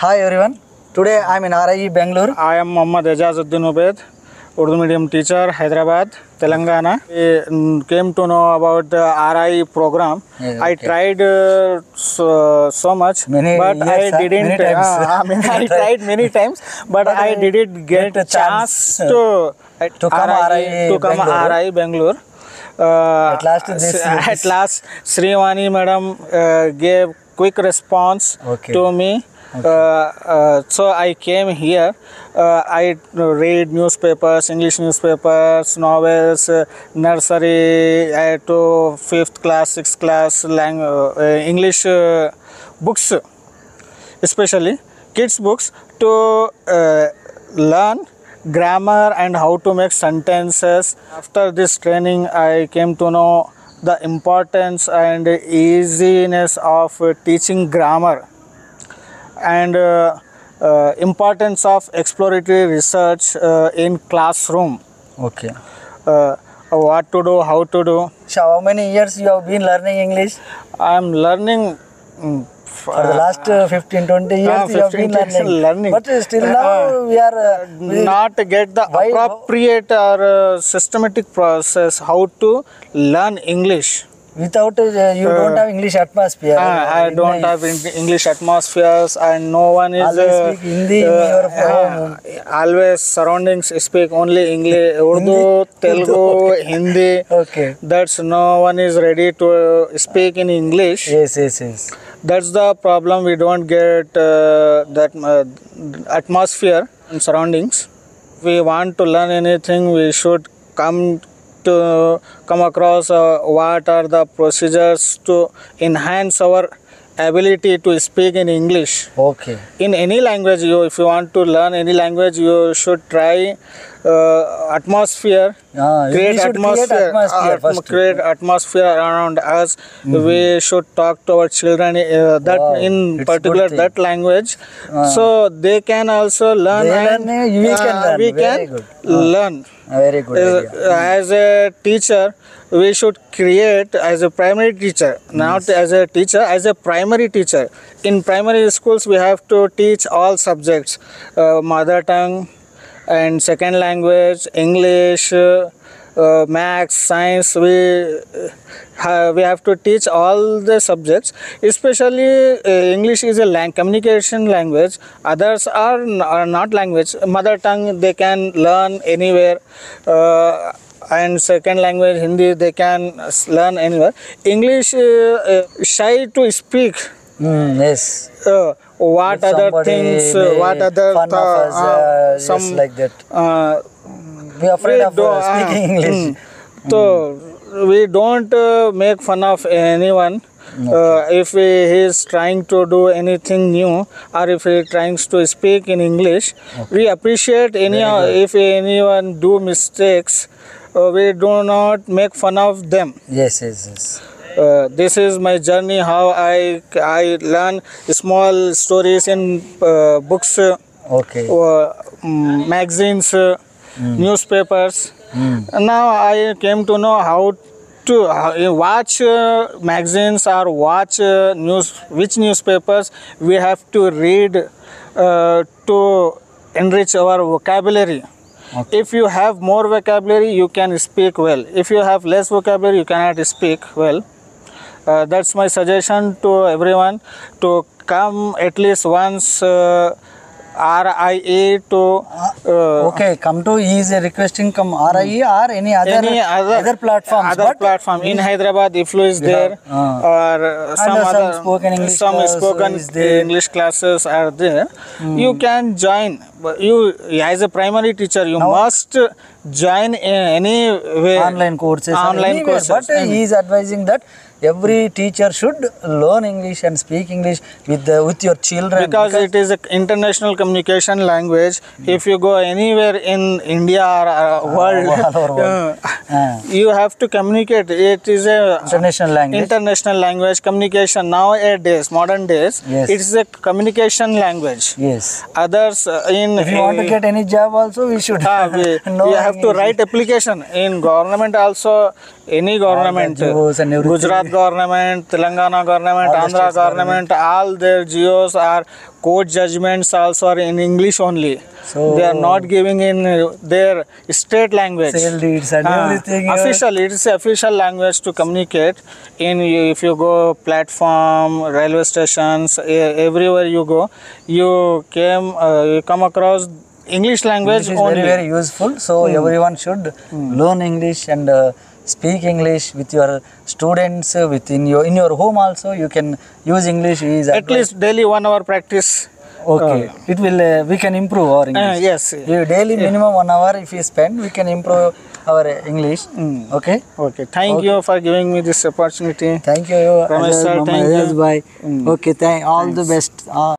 Hi everyone. Today I am in RIE Bangalore. I am Mohammad Ejazuddin Ubaid, Urdu medium teacher, Hyderabad, Telangana. We came to know about the RI program. Yeah, I okay. tried so much, Many but years, I didn't. many times. I tried many times, but I didn't get a a chance to come RI Bangalore. RI Bangalore. At last At last, Srivani madam gave quick response Okay. to me. So I came here. I read newspapers, English newspapers, novels, nursery to 5th class, 6th class English books, especially kids books, to learn grammar and how to make sentences. After this training, I came to know the importance and easiness of teaching grammar and importance of exploratory research in classroom. Okay. What to do, how to do. So how many years you have been learning English? I am learning For the last 15-20 years you have been 15 years learning. But still now we are not get the Why- appropriate or systematic process how to learn English. without you don't have English atmosphere. I don't have English atmospheres, and no one is Always speak Hindi in your home. always surroundings speak only English, Urdu, Telugu, Hindi. Okay. That's no one is ready to speak in English. Yes. That's the problem. We don't get that atmosphere and surroundings. If we want to learn anything, we should come across what are the procedures to enhance our ability to speak in English. Okay. In any language, if you want to learn any language, you should try atmosphere. We should Create atmosphere around us. We should talk to our children that Wow, in it's particular good thing. that language, so they can also learn. They and learn, we can learn. we Very can good. learn. Very good idea. As a teacher, we should create as a primary teacher, not as a teacher, as a primary teacher. In primary schools, we have to teach all subjects, mother tongue and second language, English, maths, science. We have to teach all the subjects, especially English is a communication language. Others are not language. Mother tongue they can learn anywhere, and second language Hindi they can learn anywhere. English shy to speak. Yes. What If other somebody things? may What other fun of us, some just like that. We are afraid of speaking English. So we don't make fun of anyone. If he is trying to do anything new, or if he trying to speak in English, we appreciate if anyone do mistakes. We do not make fun of them. Yes. This is my journey, how I learn small stories in books, Okay. magazines, newspapers. Now I came to know how to watch magazines or watch which newspapers we have to read to enrich our vocabulary. Okay. If you have more vocabulary, you can speak well. If you have less vocabulary, you cannot speak well. That's my suggestion to everyone, to come at least once RIE to Okay, come to he is requesting come RIE or any other platforms. Other platform in Hyderabad, if is there, or some other spoken English class is there. English classes are there. You can join. You as a primary teacher, you must join in any way. Online courses. But he is advising that every teacher should learn English and speak English with your children. Because it is an international communication language. If you go anywhere in India or world, you have to communicate. It is a international language communication. Nowadays, modern days, Yes. it is a communication language. Yes. Others If you want to get any job also, we should we know have to English. write application in government also. Any government, jobs and everything. Gujarat government, Telangana government, All the Andhra states government, all their GOs are court judgments also are in English only. So- they are not giving in their state language. Sale deeds and everything. Official, it is official language to communicate. If you go platform, railway stations, everywhere you go, you come across English language English is only. very useful. So everyone should learn English and speak English with your students, in your home also. You can use English. At least daily 1 hour practice. Okay, it will. We can improve our English. Yes. Daily minimum 1 hour if we spend, we can improve our English. Okay. Okay. Thank you for giving me this opportunity. Thank you, Ramesh sir, Mama thank you. Azaz bhai. Okay, all the best.